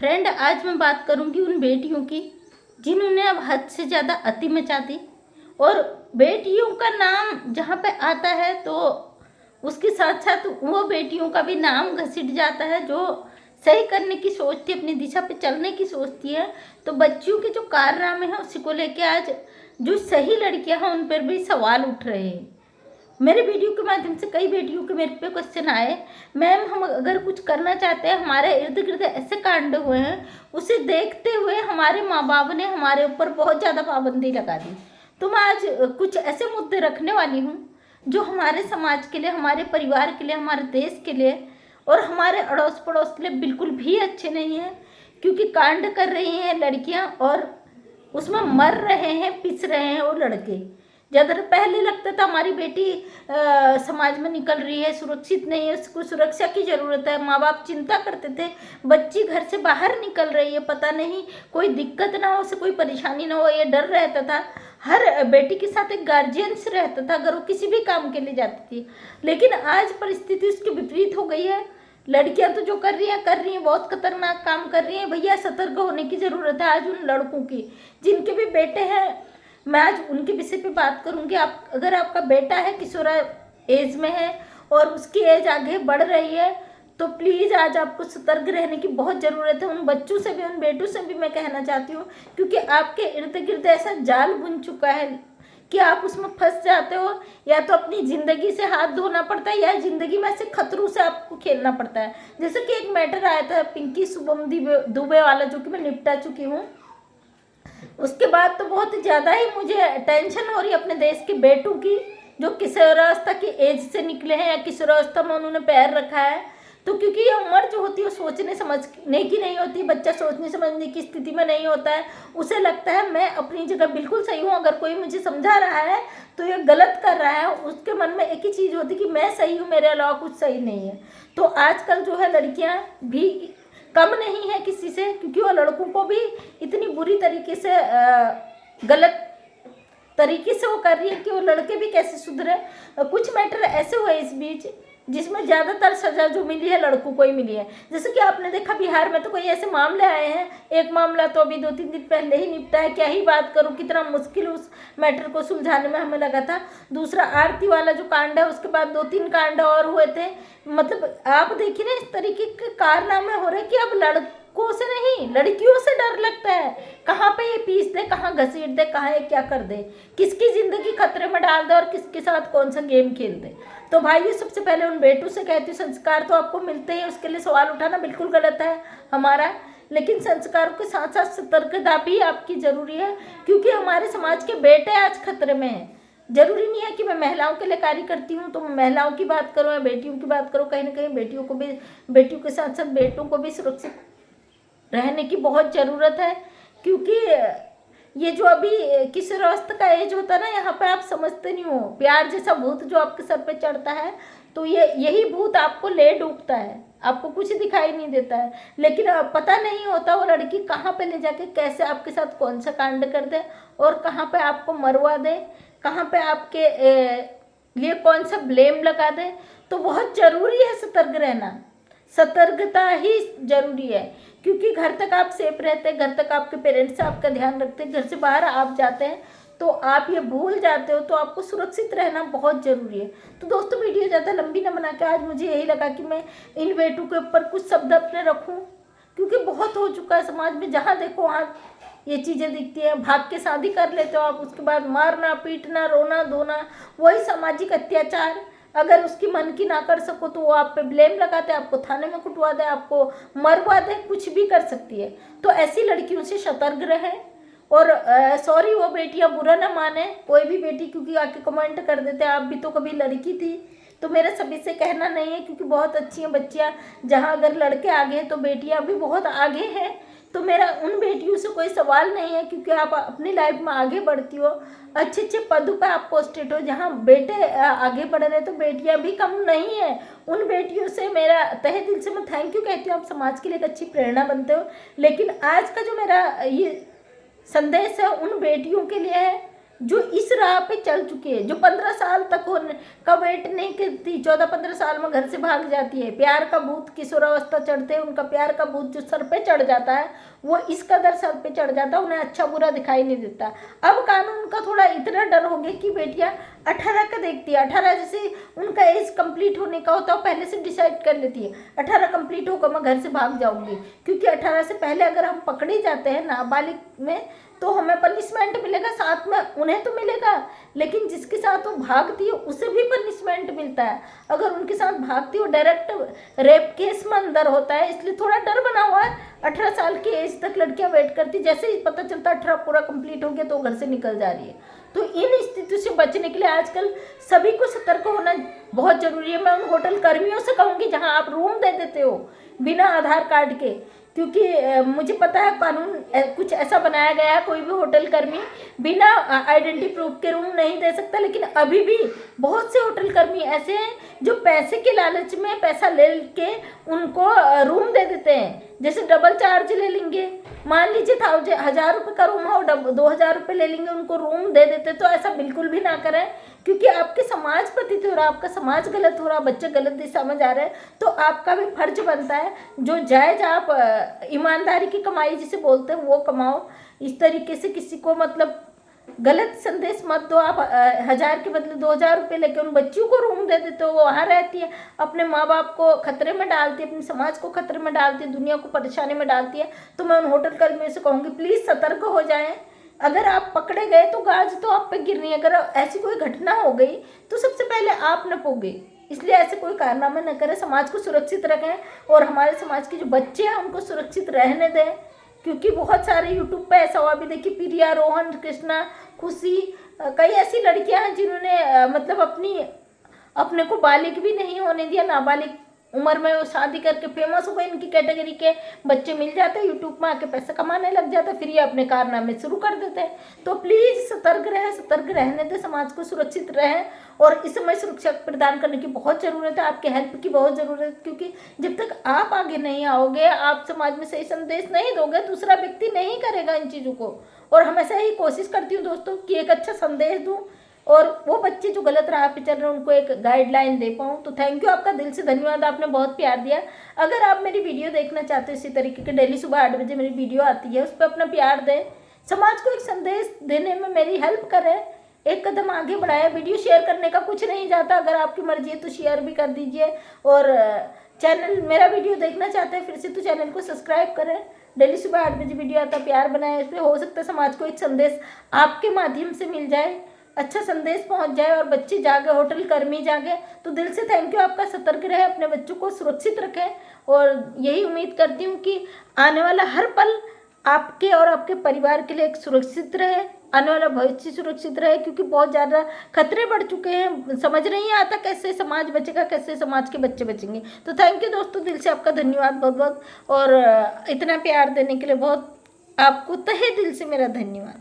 Friend, आज मैं बात करूंगी उन बेटियों की जिन्होंने अब हद से ज़्यादा अति मचा दी। और बेटियों का नाम जहाँ पे आता है तो उसके साथ साथ वो बेटियों का भी नाम घसीट जाता है जो सही करने की सोचती है, अपनी दिशा पे चलने की सोचती है। तो बच्चियों के जो कारनामे हैं उसी को लेके आज जो सही लड़कियां हैं उन पर भी सवाल उठ रहे हैं। मेरे वीडियो के माध्यम से कई बेटियों के मेरे पे क्वेश्चन आए, मैम हम अगर कुछ करना चाहते हैं, हमारे इर्द गिर्द ऐसे कांड हुए हैं, उसे देखते हुए हमारे माँ बाप ने हमारे ऊपर बहुत ज़्यादा पाबंदी लगा दी। तो मैं आज कुछ ऐसे मुद्दे रखने वाली हूँ जो हमारे समाज के लिए, हमारे परिवार के लिए, हमारे देश के लिए और हमारे अड़ोस पड़ोस के लिए बिल्कुल भी अच्छे नहीं हैं। क्योंकि कांड कर रही हैं लड़कियां और उसमें मर रहे हैं, पिस रहे हैं वो लड़के। ज़्यादा पहले लगता था हमारी बेटी समाज में निकल रही है, सुरक्षित नहीं है, उसको सुरक्षा की ज़रूरत है। माँ बाप चिंता करते थे बच्ची घर से बाहर निकल रही है, पता नहीं कोई दिक्कत ना हो, उसे कोई परेशानी ना हो, ये डर रहता था। हर बेटी के साथ एक गार्जियंस रहता था अगर वो किसी भी काम के लिए जाती थी। लेकिन आज परिस्थिति उसकी विपरीत हो गई है। लड़कियां तो जो कर रही हैं बहुत खतरनाक काम कर रही हैं। भैया सतर्क होने की ज़रूरत है आज उन लड़कों की जिनके भी बेटे हैं। मैं आज उनके विषय पे बात करूंगी। आप अगर आपका बेटा है, किशोर एज में है और उसकी एज आगे बढ़ रही है, तो प्लीज़ आज आपको सतर्क रहने की बहुत ज़रूरत है। उन बच्चों से भी, उन बेटों से भी मैं कहना चाहती हूँ, क्योंकि आपके इर्द गिर्द ऐसा जाल बुन चुका है कि आप उसमें फंस जाते हो। या तो अपनी ज़िंदगी से हाथ धोना पड़ता है या ज़िंदगी में ऐसे खतरों से आपको खेलना पड़ता है। जैसे कि एक मैटर आया था पिंकी शुभम दुबे वाला, जो कि मैं निपटा चुकी हूँ। उसके बाद तो बहुत ज़्यादा ही मुझे टेंशन हो रही है अपने देश के बेटों की जो किशोरावस्था की एज से निकले हैं या किशोरावस्था में उन्होंने पैर रखा है। तो क्योंकि ये उम्र जो होती है वो सोचने समझने की नहीं होती, बच्चा सोचने समझने की स्थिति में नहीं होता है। उसे लगता है मैं अपनी जगह बिल्कुल सही हूँ, अगर कोई मुझे समझा रहा है तो ये गलत कर रहा है। उसके मन में एक ही चीज़ होती है कि मैं सही हूँ, मेरे अलावा कुछ सही नहीं है। तो आजकल जो है लड़कियाँ भी कम नहीं है किसी से, क्योंकि वो लड़कों को भी इतनी बुरी तरीके से गलत तरीके से वो कर रही है कि वो लड़के भी कैसे सुधरे। कुछ मैटर ऐसे हुए इस बीच जिसमें ज़्यादातर सज़ा जो मिली है लड़कों को ही मिली है। जैसे कि आपने देखा बिहार में तो कोई ऐसे मामले आए हैं, एक मामला तो अभी 2-3 दिन पहले ही निपटा है। क्या ही बात करूं, कितना मुश्किल उस मैटर को सुलझाने में हमें लगा था। दूसरा आरती वाला जो कांड है, उसके बाद 2-3 कांड और हुए थे। मतलब आप देखिए ना, इस तरीके के कारनामे हो रहे कि अब लड़कों से नहीं लड़कियों से डर लगता है। कहाँ पे ये पीस दे, कहाँ घसीट दे, कहाँ ये क्या कर दे, किसकी ज़िंदगी खतरे में डाल दे और किसके साथ कौन सा गेम खेल दे। तो भाई सबसे पहले उन बेटों से कहती हूँ, संस्कार तो आपको मिलते हैं, उसके लिए सवाल उठाना बिल्कुल गलत है हमारा। लेकिन संस्कारों के साथ साथ सतर्कता भी आपकी ज़रूरी है, क्योंकि हमारे समाज के बेटे आज खतरे में हैं। जरूरी नहीं है कि मैं महिलाओं के लिए कार्य करती हूँ तो मैं महिलाओं की बात करूँ या बेटियों की बात करूँ। कहीं ना कहीं बेटियों को भी, बेटियों के साथ साथ बेटों को भी सुरक्षित रहने की बहुत ज़रूरत है। क्योंकि ये जो अभी किशोरावस्था का एज होता है ना, यहाँ पे आप समझते नहीं हो, प्यार जैसा भूत जो आपके सर पे चढ़ता है, तो ये यही भूत आपको ले डूबता है, आपको कुछ दिखाई नहीं देता है। लेकिन पता नहीं होता वो लड़की कहाँ पे ले जाके कैसे आपके साथ कौन सा कांड कर दे और कहाँ पे आपको मरवा दे, कहाँ पे आपके लिए कौन सा ब्लेम लगा दे। तो बहुत ज़रूरी है सतर्क रहना, सतर्कता ही जरूरी है। क्योंकि घर तक आप सेफ रहते हैं, घर तक आपके पेरेंट्स आपका ध्यान रखते हैं, घर से बाहर आप जाते हैं तो आप ये भूल जाते हो। तो आपको सुरक्षित रहना बहुत ज़रूरी है। तो दोस्तों, वीडियो ज़्यादा लंबी ना बना के आज मुझे यही लगा कि मैं इन बेटों के ऊपर कुछ शब्द अपने रखूँ, क्योंकि बहुत हो चुका है समाज में। जहाँ देखो वहाँ ये चीज़ें दिखती हैं। भाग के शादी कर लेते हो आप, उसके बाद मारना पीटना रोना धोना, वही सामाजिक अत्याचार। अगर उसकी मन की ना कर सको तो वो आप पे ब्लेम लगाते हैं, आपको थाने में कुटवा दे, आपको मरवा दे, कुछ भी कर सकती है। तो ऐसी लड़कियों से सतर्क रहें। और सॉरी, वो बेटियां बुरा ना माने, कोई भी बेटी, क्योंकि आके कमेंट कर देते हैं आप भी तो कभी लड़की थी। तो मेरा सभी से कहना नहीं है, क्योंकि बहुत अच्छी हैं बच्चियाँ। जहाँ अगर लड़के आगे हैं तो बेटियाँ भी बहुत आगे हैं। तो मेरा उन बेटियों से कोई सवाल नहीं है, क्योंकि आप अपनी लाइफ में आगे बढ़ती हो, अच्छे अच्छे पदों पर आप पोस्टेड हो। जहाँ बेटे आगे बढ़ रहे तो बेटियां भी कम नहीं है। उन बेटियों से मेरा तहे दिल से मैं थैंक यू कहती हूँ, आप समाज के लिए एक अच्छी प्रेरणा बनते हो। लेकिन आज का जो मेरा ये संदेश है उन बेटियों के लिए है जो इस राह पे चल चुकी है, जो 15 साल तक का वेट नहीं करती, 14-15 साल में घर से भाग जाती है, प्यार का भूत किशोरावस्था चढ़ते हैं, उनका प्यार का भूत जो सर पे चढ़ जाता है वो इस कदर सर पे चढ़ जाता है, उन्हें अच्छा बुरा दिखाई नहीं देता। अब कानून का थोड़ा इतना डर हो गया कि बेटियां 18 का देखती है, 18 जैसे उनका एज कंप्लीट होने का होता है पहले से डिसाइड कर लेती है 18 कंप्लीट होकर मैं घर से भाग जाऊंगी, क्योंकि 18 से पहले अगर हम पकड़े जाते हैं नाबालिग में तो हमें पनिशमेंट मिलेगा, साथ में उन्हें तो मिलेगा, लेकिन जिसके साथ वो भागती है उसे भी पनिशमेंट मिलता है। अगर उनके साथ भागती है वो डायरेक्ट रेप केस में अंदर होता है, इसलिए थोड़ा डर बना हुआ है। 18 साल की एज तक लड़कियां वेट करती, जैसे ही पता चलता 18 पूरा कंप्लीट हो गया तो घर से निकल जा रही है। तो इन स्थिति से बचने के लिए आजकल सभी को सतर्क होना बहुत जरूरी है। मैं उन होटल कर्मियों से कहूँगी जहाँ आप रूम दे देते हो बिना आधार कार्ड के, क्योंकि मुझे पता है कानून कुछ ऐसा बनाया गया है कोई भी होटल कर्मी बिना आइडेंटिटी प्रूफ के रूम नहीं दे सकता, लेकिन अभी भी बहुत से होटल कर्मी ऐसे हैं जो पैसे के लालच में पैसा ले के उनको रूम दे देते हैं, जैसे डबल चार्ज ले लेंगे। मान लीजिए 1000 रुपये का रूम हो, 2000 रुपये ले लेंगे, उनको रूम दे देते। तो ऐसा बिल्कुल भी ना करें, क्योंकि आपके समाज पतित हो रहा, आपका समाज गलत हो रहा, बच्चे गलत दिशा में जा रहे हैं, तो आपका भी फर्ज बनता है जो जायज आप ईमानदारी की कमाई जिसे बोलते हैं वो कमाओ। इस तरीके से किसी को मतलब गलत संदेश मत दो। आप 1000 के बदले 2000 रुपये लेके उन बच्चियों को रूम दे देते हो, वो वहाँ रहती है, अपने माँ बाप को खतरे में डालती है, अपने समाज को खतरे में डालती है, दुनिया को परेशानी में डालती है। तो मैं उन होटल कर्मियों से कहूँगी प्लीज़ सतर्क हो जाएं। अगर आप पकड़े गए तो गाज तो आप पे गिरनी है, अगर ऐसी कोई घटना हो गई तो सबसे पहले आप नपोगे, इसलिए ऐसे कोई कारनामे न करें। समाज को सुरक्षित रखें और हमारे समाज के जो बच्चे हैं उनको सुरक्षित रहने दें, क्योंकि बहुत सारे यूट्यूब पे ऐसा हुआ भी, देखिए प्रिया, रोहन, कृष्णा, खुशी, कई ऐसी लड़कियां हैं जिन्होंने मतलब अपने को बालिग भी नहीं होने दिया, नाबालिग उम्र में वो शादी करके फेमस हो गए। इनकी कैटेगरी के बच्चे मिल जाते हैं, यूट्यूब में आके पैसा कमाने लग जाते हैं, फिर ये अपने कारनामे शुरू कर देते हैं। तो प्लीज़ सतर्क रहें, सतर्क रहने दें, समाज को सुरक्षित रहें। और इस समय सुरक्षा प्रदान करने की बहुत ज़रूरत है, आपके हेल्प की बहुत ज़रूरत है, क्योंकि जब तक आप आगे नहीं आओगे, आप समाज में सही संदेश नहीं दोगे, दूसरा व्यक्ति नहीं करेगा इन चीज़ों को। और हमेशा ही कोशिश करती हूँ दोस्तों कि एक अच्छा संदेश दूँ और वो बच्चे जो गलत राह पे चल रहे हैं उनको एक गाइडलाइन दे पाऊँ। तो थैंक यू, आपका दिल से धन्यवाद, आपने बहुत प्यार दिया। अगर आप मेरी वीडियो देखना चाहते हो इसी तरीके के, डेली सुबह 8 बजे मेरी वीडियो आती है, उस पर अपना प्यार दें, समाज को एक संदेश देने में मेरी हेल्प करें, एक कदम आगे बढ़ाएं। वीडियो शेयर करने का कुछ नहीं जाता, अगर आपकी मर्जी है तो शेयर भी कर दीजिए। और चैनल मेरा वीडियो देखना चाहते हैं फिर से तो चैनल को सब्सक्राइब करें। डेली सुबह 8 बजे वीडियो आता, प्यार बनाएं, इसमें हो सकता है समाज को एक संदेश आपके माध्यम से मिल जाए, अच्छा संदेश पहुंच जाए और बच्चे जागे, होटल कर्मी जागे। तो दिल से थैंक यू, आपका सतर्क रहे, अपने बच्चों को सुरक्षित रखें। और यही उम्मीद करती हूँ कि आने वाला हर पल आपके और आपके परिवार के लिए एक सुरक्षित रहे, आने वाला भविष्य सुरक्षित रहे, क्योंकि बहुत ज़्यादा खतरे बढ़ चुके हैं, समझ नहीं आता कैसे समाज बचेगा, कैसे समाज के बच्चे बचेंगे। तो थैंक यू दोस्तों, दिल से आपका धन्यवाद बहुत बहुत, और इतना प्यार देने के लिए बहुत आपको तहे दिल से मेरा धन्यवाद।